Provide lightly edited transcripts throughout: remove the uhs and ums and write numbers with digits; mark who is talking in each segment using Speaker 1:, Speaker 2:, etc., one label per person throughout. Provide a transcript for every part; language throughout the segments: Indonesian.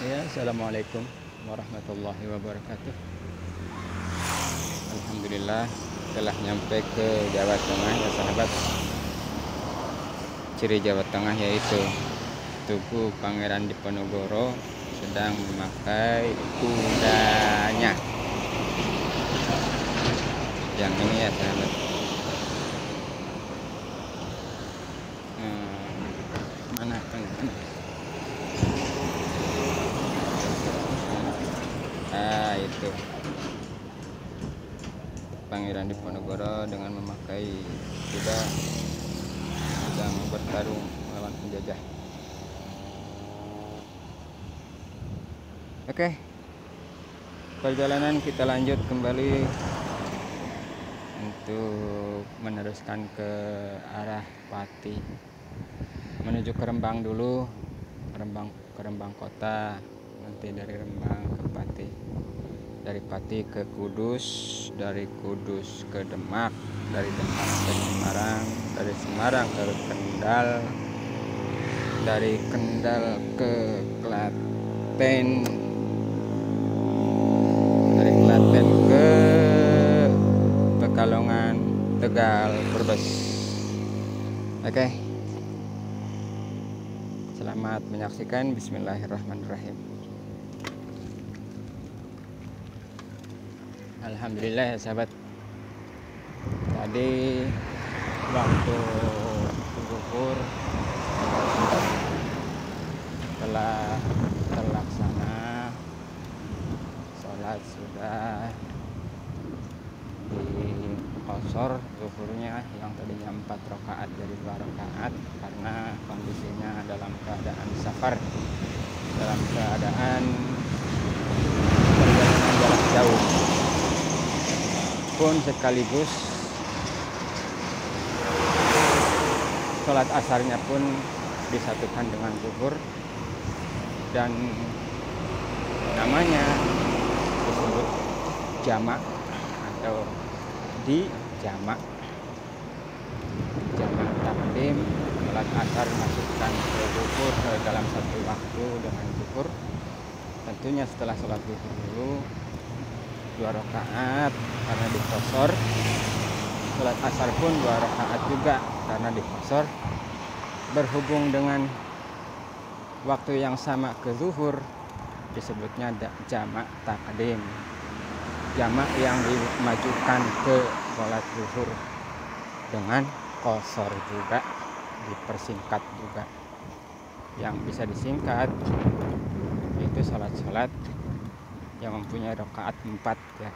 Speaker 1: Ya, assalamualaikum warahmatullahi wabarakatuh. Alhamdulillah telah nyampe ke Jawa Tengah ya sahabat. Ciri Jawa Tengah yaitu Tugu Pangeran Diponegoro sedang memakai kudanya. Yang ini ya sahabat. Mana? Itu Pangeran Diponegoro dengan memakai kuda sedang bertarung melawan penjajah. Oke, perjalanan kita lanjut kembali untuk meneruskan ke arah Pati, menuju ke Rembang dulu, ke Rembang kota, nanti dari Rembang ke Pati, dari Pati ke Kudus, dari Kudus ke Demak, dari Demak ke Semarang, dari Semarang ke Kendal, dari Kendal ke Klaten, dari Klaten ke Pekalongan, Tegal, Brebes. Oke. Selamat menyaksikan. Bismillahirrahmanirrahim. Alhamdulillah ya sahabat. Tadi waktu zuhur telah terlaksana, sholat sudah dikosor zuhurnya yang tadinya 4 rakaat jadi 2 rakaat karena kondisinya dalam keadaan safar, dalam keadaan perjalanan jarak jauh, pun sekaligus sholat asarnya pun disatukan dengan zuhur dan namanya disebut jamak atau di jamak takdim. Sholat asar masukkan ke zuhur dalam satu waktu dengan zuhur. Tentunya setelah sholat zuhur dulu 2 rakaat karena dikosor. Sholat asar pun 2 rakaat juga karena dikosor. Berhubung dengan waktu yang sama ke zuhur disebutnya jamak takdim, jamak yang dimajukan ke sholat zuhur dengan kosor juga, dipersingkat juga. Yang bisa disingkat itu sholat-sholat yang mempunyai rakaat 4 ya.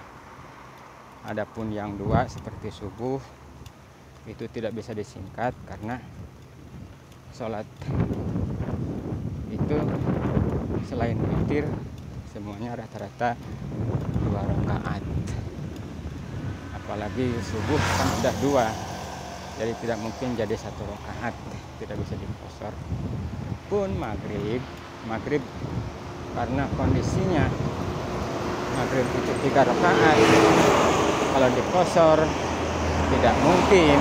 Speaker 1: Adapun yang 2 seperti subuh itu tidak bisa disingkat karena sholat itu selain witir semuanya rata-rata 2 rakaat. Apalagi subuh kan udah 2, jadi tidak mungkin jadi 1 rakaat, tidak bisa dikosor. Pun maghrib karena kondisinya maghrib itu 3 rakaat, kalau dikosor tidak mungkin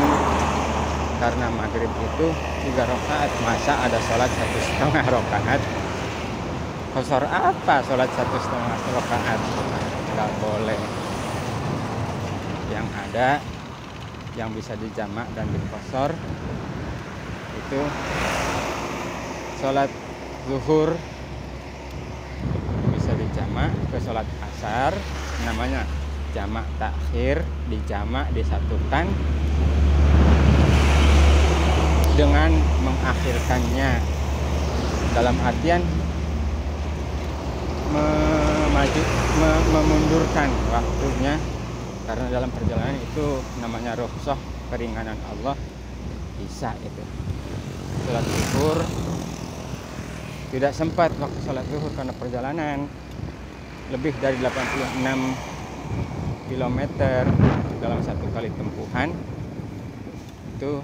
Speaker 1: karena maghrib itu 3 rakaat, masa ada sholat 1,5 rakaat. Kosor apa sholat 1,5 rakaat? Nggak boleh. Yang ada yang bisa dijamak dan dikosor itu sholat zuhur bisa dijamak ke sholat asar, namanya jamak takhir, dijamak disatukan dengan mengakhirkannya, dalam artian memundurkan waktunya, karena dalam perjalanan itu namanya rukhsah, keringanan Allah, bisa itu. Sholat zuhur tidak sempat waktu sholat zuhur karena perjalanan lebih dari 86 km dalam 1 kali tempuhan, itu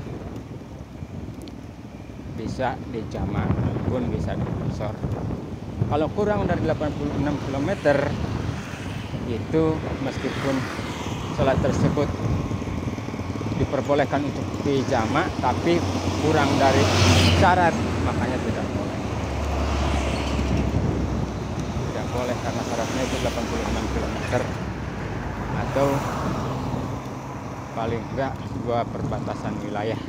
Speaker 1: bisa dijamak pun bisa dikosor. Kalau kurang dari 86 km itu meskipun sholat tersebut diperbolehkan untuk dijamak, tapi kurang dari syarat, makanya tidak boleh. boleh karena syaratnya itu 86 km atau paling enggak 2 perbatasan wilayah. 2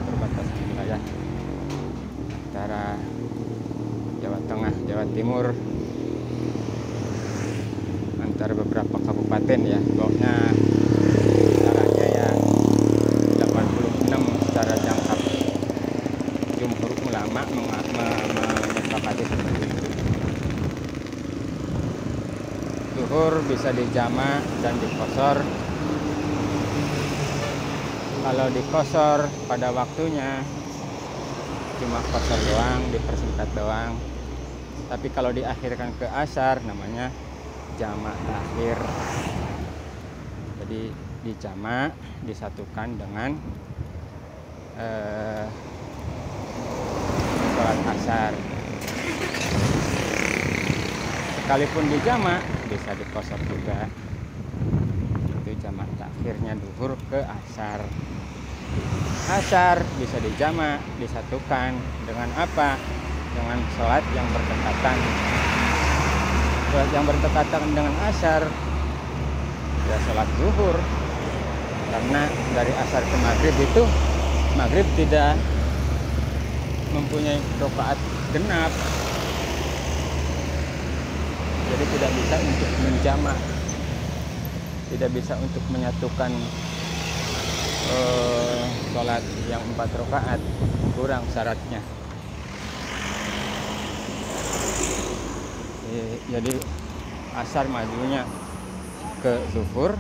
Speaker 1: perbatasan wilayah antara Jawa Tengah, Jawa Timur, antara beberapa kabupaten ya. Pokoknya caranya ya 86 secara jangkap. Jumhur ulama menyepakati seperti itu. Zuhur bisa dijama dan dikosor. Kalau dikosor pada waktunya cuma kosor doang, dipersingkat doang. Tapi kalau diakhirkan ke asar namanya jamak akhir. Jadi dijama, disatukan dengan sholat asar. Sekalipun dijama bisa dikosor juga. Itu jamak takhirnya duhur ke asar. Asar bisa dijama, disatukan dengan apa? Dengan sholat yang berdekatan. Sholat yang berdekatan dengan asar ya sholat zuhur. Karena dari asar ke maghrib itu, maghrib tidak mempunyai rakaat genap, jadi tidak bisa untuk menjamak, tidak bisa untuk menyatukan sholat yang 4 rakaat, kurang syaratnya. Jadi asar majunya ke zuhur,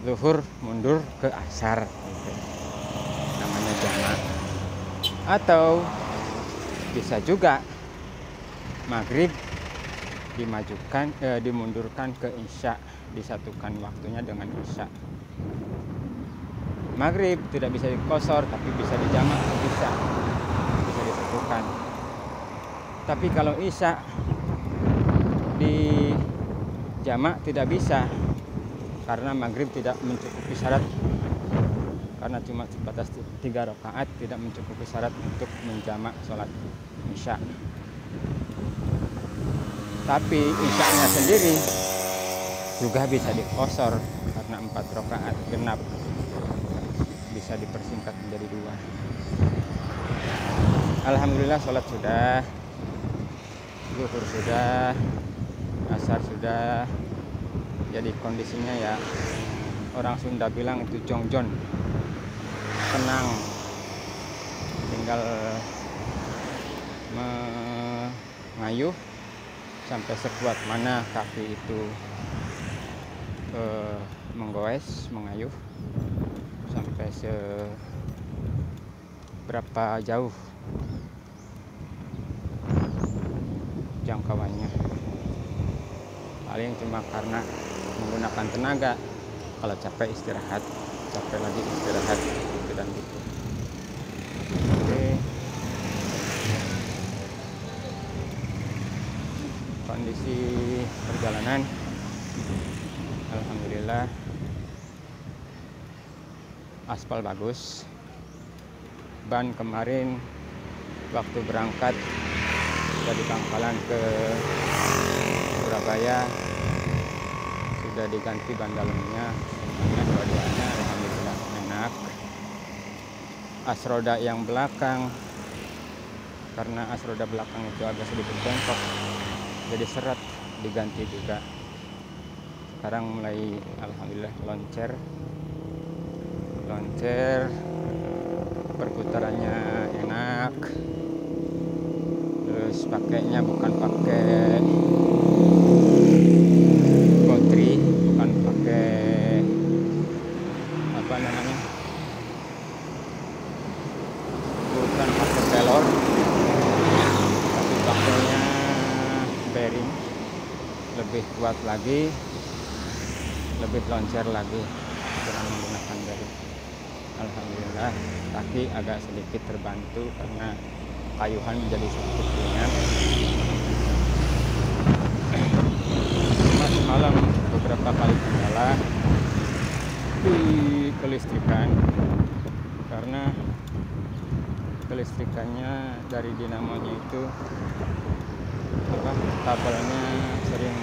Speaker 1: zuhur mundur ke asar, gitu. Namanya jamak. Atau bisa juga maghrib dimajukan, dimundurkan ke isya, disatukan waktunya dengan isya. Maghrib tidak bisa dikosor, tapi bisa dijamak, bisa disatukan. Tapi kalau isya di jamak tidak bisa, karena maghrib tidak mencukupi syarat, karena cuma sebatas 3 rakaat, tidak mencukupi syarat untuk menjamak sholat isya. Tapi isyanya sendiri juga bisa dikosor karena 4 rakaat genap, bisa dipersingkat menjadi 2. Alhamdulillah sholat sudah, zuhur sudah, asar sudah. Jadi kondisinya ya orang Sunda bilang itu jongjon, tenang, tinggal mengayuh sampai sekuat mana kaki itu menggoes, mengayuh sampai seberapa jauh jangkauannya. Paling cuma karena menggunakan tenaga, kalau capek istirahat, capek lagi istirahat, gitu dan gitu. Oke. Kondisi perjalanan alhamdulillah aspal bagus. Ban kemarin waktu berangkat dari Bangkalan ke Surabaya sudah diganti ban dalamnya, semuanya dua-duanya alhamdulillah enak. As roda yang belakang, karena as roda belakang itu agak sedikit bengkok, jadi seret, diganti juga. Sekarang mulai alhamdulillah loncer, perputarannya enak. Terus pakainya bukan pakai kotri, bukan pakai apa namanya, bukan pakai pelor, tapi pakainya bearing, lebih kuat lagi, lebih loncer lagi dengan menggunakan bearing. Alhamdulillah kaki agak sedikit terbantu karena kayuhan menjadi sedikit ringan. Malam beberapa kali kendala di kelistrikan karena kelistrikannya dari dinamonya itu kabelnya sering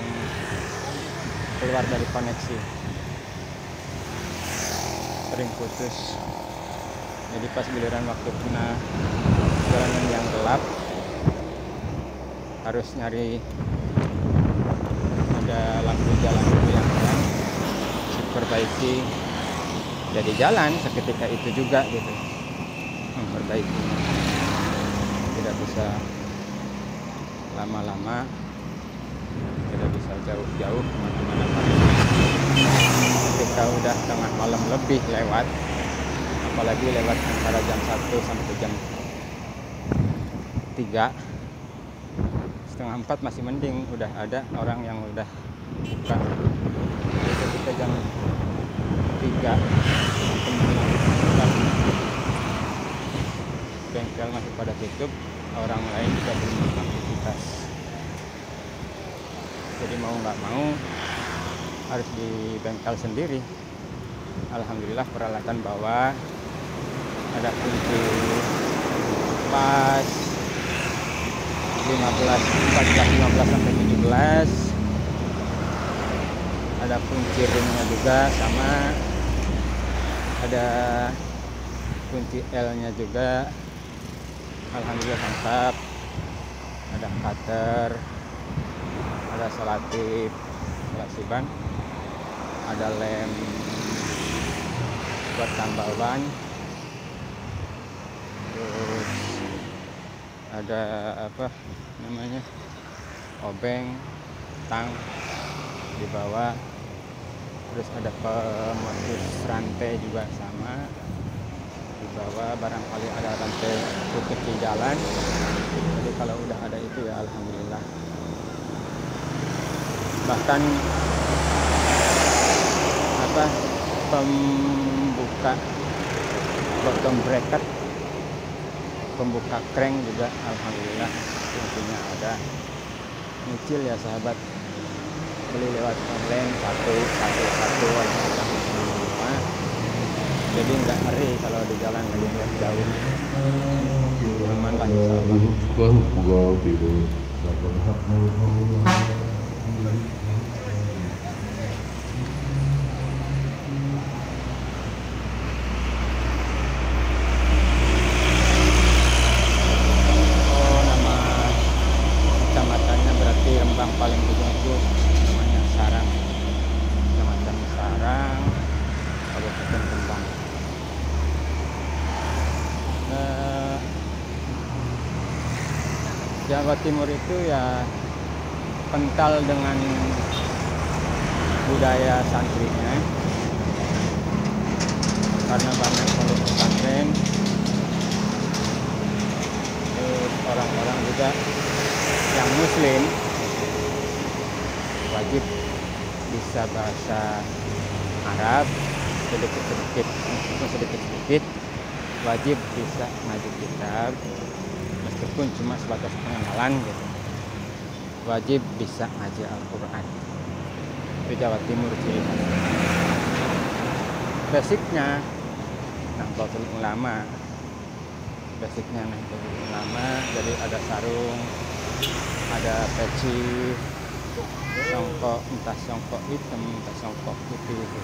Speaker 1: keluar dari koneksi, sering putus. Jadi pas giliran waktu kena jalanan yang gelap harus nyari ada lampu jalan yang terang, perbaiki, jadi jalan seketika itu juga gitu, memperbaiki, tidak bisa lama-lama, tidak bisa jauh-jauh kemana-mana. Ketika udah tengah malam lebih lewat, apalagi lewat antara jam 1 sampai jam 3, setengah 4 masih mending, udah ada orang yang udah buka. Jadi ketika jam 3 bengkel masih pada tutup, orang lain juga belum beraktivitas. Jadi mau nggak mau harus di bengkel sendiri. Alhamdulillah peralatan bawa, ada kunci pas 14 sampai 17, ada kunci ringnya juga sama, ada kunci L-nya juga. Alhamdulillah mantap. Ada cutter, ada selotip, ban, ada lem buat tambal ban, terus ada obeng, tang di bawah, terus ada pemutus rantai juga sama di bawah. Barangkali ada rantai putus di jalan, jadi kalau udah ada itu ya alhamdulillah. Bahkan pembuka bottom bracket, pembuka crank juga alhamdulillah kuncinya ada. Nyicil ya sahabat, beli lewat online satu alhamdulillah semua. Jadi nggak ngeri kalau di jalan lagi lihat jauh, aman lah insyaallah. Paling ujung itu namanya Sarang, Kecamatan Sarang, Kabupaten Kembang. Jawa Timur itu ya kental dengan budaya santrinya, karena banyak pondok pesantren, terus orang-orang juga yang muslim wajib bisa bahasa Arab sedikit-sedikit, wajib bisa ngaji kitab meskipun cuma sebatas pengenalan gitu, wajib bisa ngaji Al-Quran. Itu Jawa Timur ciri khas. Basicnya Nahdlatul Ulama, jadi ada sarung, ada peci, songkok, entah songkok hitam, entah songkok putih gitu.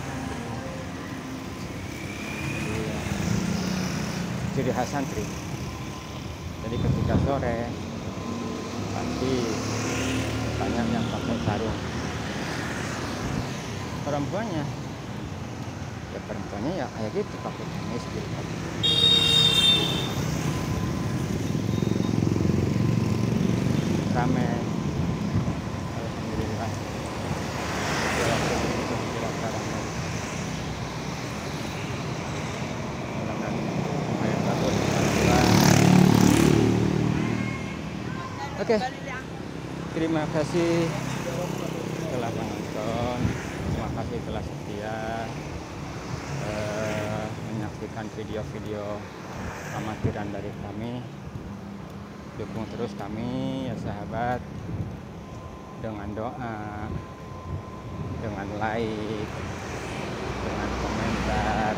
Speaker 1: Ciri khas santri. Jadi ketika sore pasti banyak yang pakai sarung. Perempuannya ya kayak gitu, pakai gamis gitu. Rame. Oke, terima kasih telah menonton, terima kasih telah setia menyaksikan video-video amatiran dari kami. Dukung terus kami ya sahabat, dengan doa, dengan like, dengan komentar.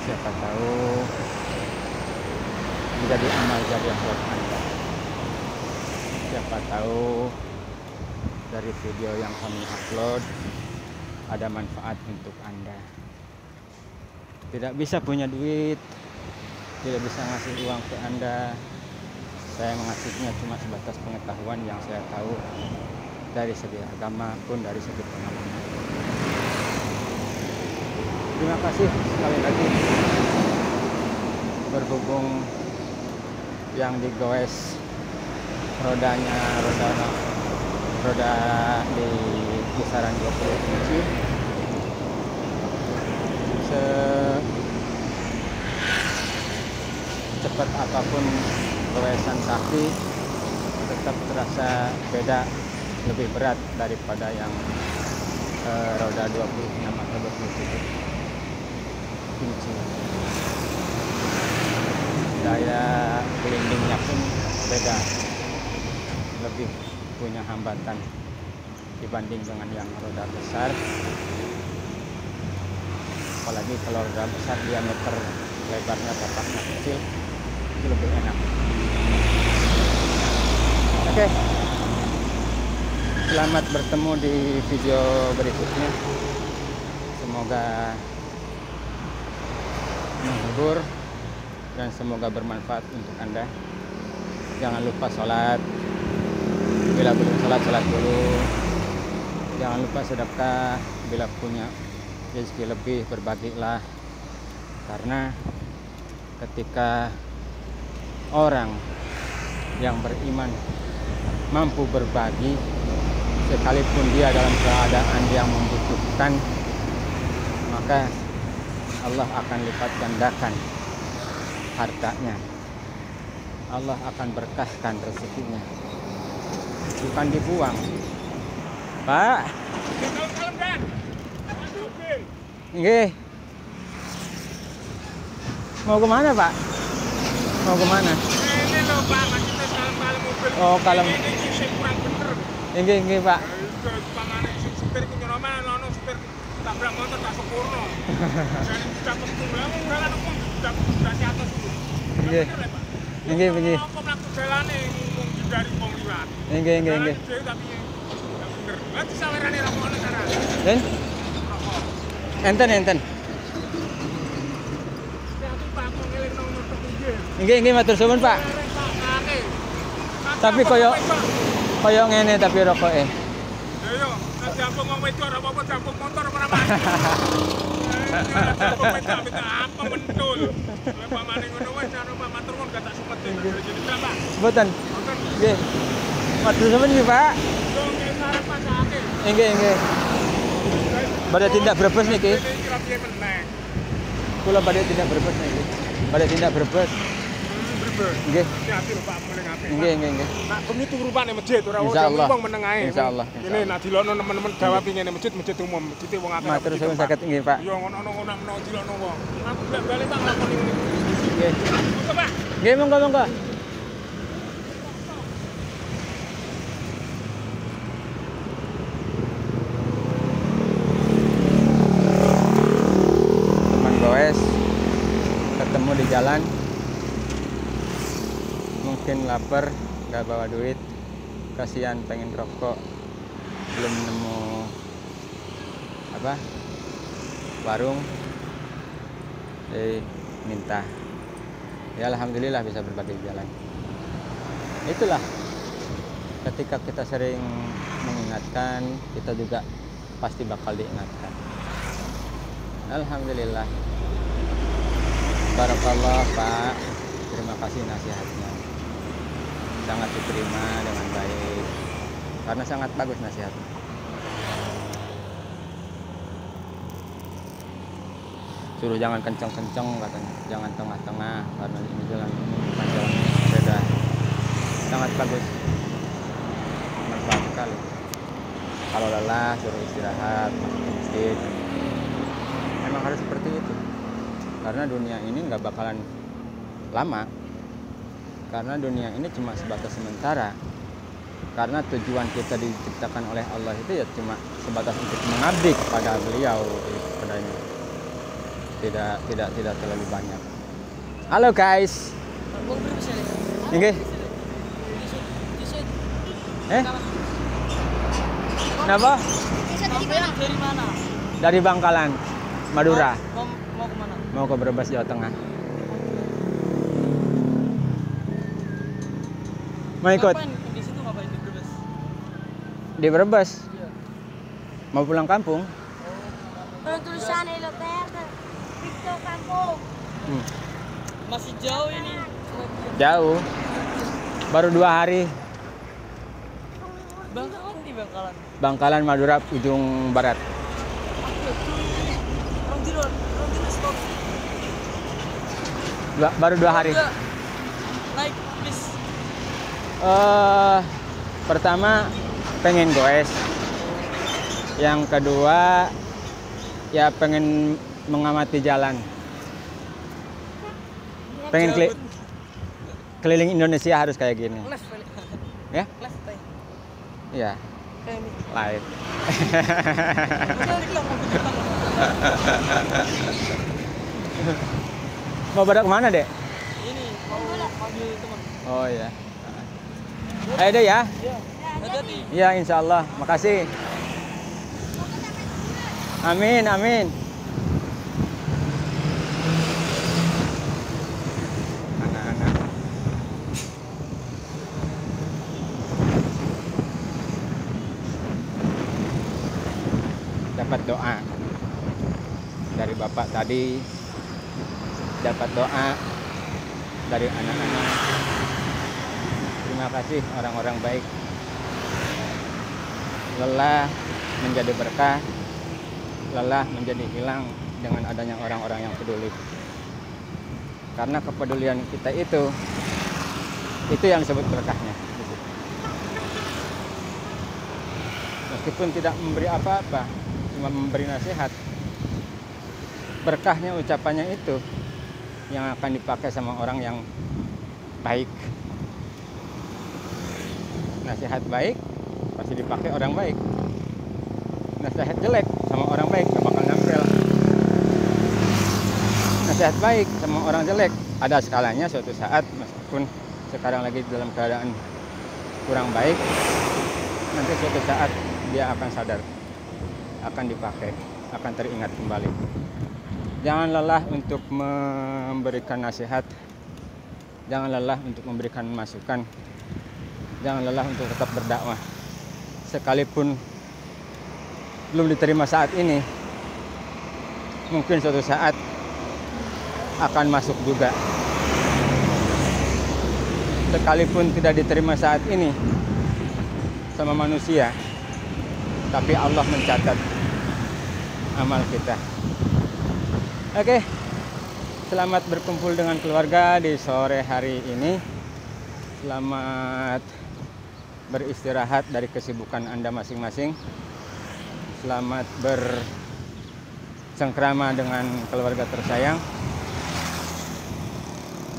Speaker 1: Siapa tahu menjadi amal jariah buat Anda. Siapa tahu dari video yang kami upload ada manfaat untuk Anda. Tidak bisa punya duit, tidak bisa ngasih uang ke Anda. Saya mengasihnya cuma sebatas pengetahuan yang saya tahu dari segi agama pun dari segi pengalaman. Terima kasih sekali lagi. Berhubung yang digoes rodanya roda di kisaran 20 inci, secepat apapun goesan kaki tetap terasa beda, lebih berat daripada yang roda 26 atau 27 inci. Daya gelindingnya pun beda, lebih punya hambatan dibanding dengan yang roda besar. Apalagi kalau roda besar diameter lebarnya tapaknya kecil, itu lebih enak. Oke, selamat bertemu di video berikutnya. Semoga menghibur dan semoga bermanfaat untuk Anda. Jangan lupa sholat, bila belum sholat dulu. Jangan lupa sedekah, bila punya rezeki lebih berbagilah. Karena ketika orang yang beriman mampu berbagi, sekalipun dia dalam keadaan yang membutuhkan, maka Allah akan lipat gandakan hartanya. Allah akan berkahkan rezekinya, bukan dibuang. Pak, nggih. Mau kemana Pak? Mau kemana?
Speaker 2: Ini loh Pak, maksudnya kalem-kalem mobil.
Speaker 1: Oh, kalem.
Speaker 2: Ini kurang bener.
Speaker 1: Nggih Pak.
Speaker 2: Pamane sing supir ku nyeroman ono supir tabrak motor tak sempurna. Jadi tidak ketunggal ora ana kok tidak di atas itu.
Speaker 1: Nggih. Nggih.
Speaker 2: Kok mlaku dalane ngomong dari wong liwat.
Speaker 1: Nggih.
Speaker 2: Tapi tidak bener. Lah disawerane ra ono cara.
Speaker 1: Den? Enten. Nggih matur suwun Pak. Tapi koyo ngene tapi rokoke.
Speaker 2: Ya yo, jampung wong wedok ora apa-apa jampung motor ora apa. Jampung wedok apa mentul. Lah pamane ngono wis karo Pak matur nuwun gak tak supet. Jadi berapa?
Speaker 1: Sebutan. Nggih. Matur suwun nggih Pak.
Speaker 2: Yo nggih sarep pasake.
Speaker 1: Nggih. Badhe tindak Brebes niki.
Speaker 2: Kira piye meneh.
Speaker 1: Kula badhe tindak Brebes niki. Badhe tindak Brebes. Nggih.
Speaker 2: Hati-hati lho Pak mulai ngape.
Speaker 1: Nggih.
Speaker 2: Nak bengi turu rupane masjid ora wong meneng ae.
Speaker 1: Insyaallah.
Speaker 2: Ini nak dilokno teman-teman jawab ngene masjid umum. Masjid wong akeh.
Speaker 1: Matur suwun saged nggih Pak.
Speaker 2: Yo ngono menawa dilokno wong. Aku balik Pak nglakoni ngene.
Speaker 1: Nggih.
Speaker 2: Monggo Pak.
Speaker 1: Nggih monggo. Teman goes ketemu di jalan, mungkin lapar, nggak bawa duit, kasihan pengen rokok, belum nemu warung, minta. Ya alhamdulillah bisa berbagi jalan. Itulah, ketika kita sering mengingatkan, kita juga pasti bakal diingatkan. Alhamdulillah. Barakallah Pak, terima kasih nasihatnya. Sangat diterima dengan baik, karena sangat bagus nasihatnya. Suruh jangan kenceng-kenceng katanya, jangan tengah-tengah, karena ini jalan ini bukan jalan sepeda. Sangat bagus, manfaat sekali. Kalau lelah suruh istirahat, masuk ke masjid. Memang harus seperti itu, karena dunia ini nggak bakalan lama, karena dunia ini cuma sebatas sementara. Karena tujuan kita diciptakan oleh Allah itu ya cuma sebatas untuk mengabdi kepada beliau, kepadanya. Tidak terlalu banyak. Halo guys, Nggih. Kenapa?
Speaker 3: Dari mana?
Speaker 1: Dari Bangkalan, Madura.
Speaker 3: Mau kemana?
Speaker 1: Mau ke Brebes, Jawa Tengah. Mau ikut?
Speaker 3: Ngapain di situ, ngapain di Brebes?
Speaker 1: Di Brebes.
Speaker 3: Iya.
Speaker 1: Mau pulang kampung?
Speaker 4: Tulisan Eloter, Victor Kampung.
Speaker 3: Masih jauh ini.
Speaker 1: Jauh. Baru 2 hari.
Speaker 3: Bangkalan di Bangkalan.
Speaker 1: Bangkalan, Madura, ujung barat.
Speaker 3: Stop.
Speaker 1: Baru 2 hari.
Speaker 3: Udah. Naik bis.
Speaker 1: Pertama pengen goes. Yang kedua ya pengen mengamati jalan. Pengen keliling Indonesia harus kayak gini.
Speaker 3: Les,
Speaker 1: Ya?
Speaker 3: les teh.
Speaker 1: Iya,
Speaker 3: Kayak ini.
Speaker 1: live. Mau pada kemana, Dek?
Speaker 3: Ini mau panggil teman.
Speaker 1: Oh iya. Ayo deh ya.
Speaker 3: Iya. Hati-hati.
Speaker 1: Iya, insya Allah. Makasih. Amin, amin. Anak-anak. Dapat doa dari Bapak tadi. Dapat doa dari anak-anak. Terima kasih orang-orang baik. Lelah menjadi berkah, lelah menjadi hilang dengan adanya orang-orang yang peduli. Karena kepedulian kita itu yang disebut berkahnya. Meskipun tidak memberi apa-apa, cuma memberi nasihat, berkahnya ucapannya itu yang akan dipakai sama orang yang baik. Nasihat baik pasti dipakai orang baik. Nasihat jelek sama orang baik gak bakal nempel. Nasihat baik sama orang jelek ada skalanya suatu saat, meskipun sekarang lagi dalam keadaan kurang baik, nanti suatu saat dia akan sadar, akan dipakai, akan teringat kembali. Jangan lelah untuk memberikan nasihat, jangan lelah untuk memberikan masukan, jangan lelah untuk tetap berdakwah. Sekalipun belum diterima saat ini, mungkin suatu saat akan masuk juga. Sekalipun tidak diterima saat ini sama manusia, tapi Allah mencatat amal kita. Oke, selamat berkumpul dengan keluarga di sore hari ini. Selamat beristirahat dari kesibukan Anda masing-masing. Selamat bersengkrama dengan keluarga tersayang.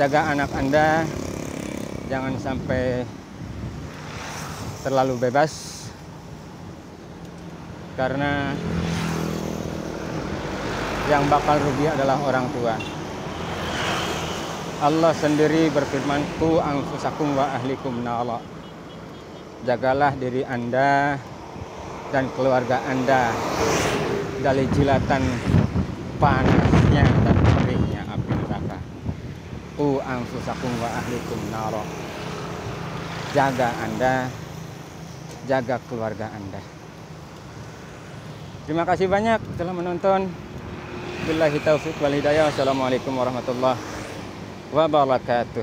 Speaker 1: Jaga anak Anda, jangan sampai terlalu bebas, karena yang bakal rugi adalah orang tua. Allah sendiri berfirman, "Qu anfusakum wa ahlikum nara." Jagalah diri Anda dan keluarga Anda dari jilatan panasnya dan perihnya api neraka. Qu anfusakum wa ahlikum nara. Jaga Anda, jaga keluarga Anda. Terima kasih banyak telah menonton. Billahi taufiq wal hidayah. Wassalamualaikum warahmatullahi wabarakatuh.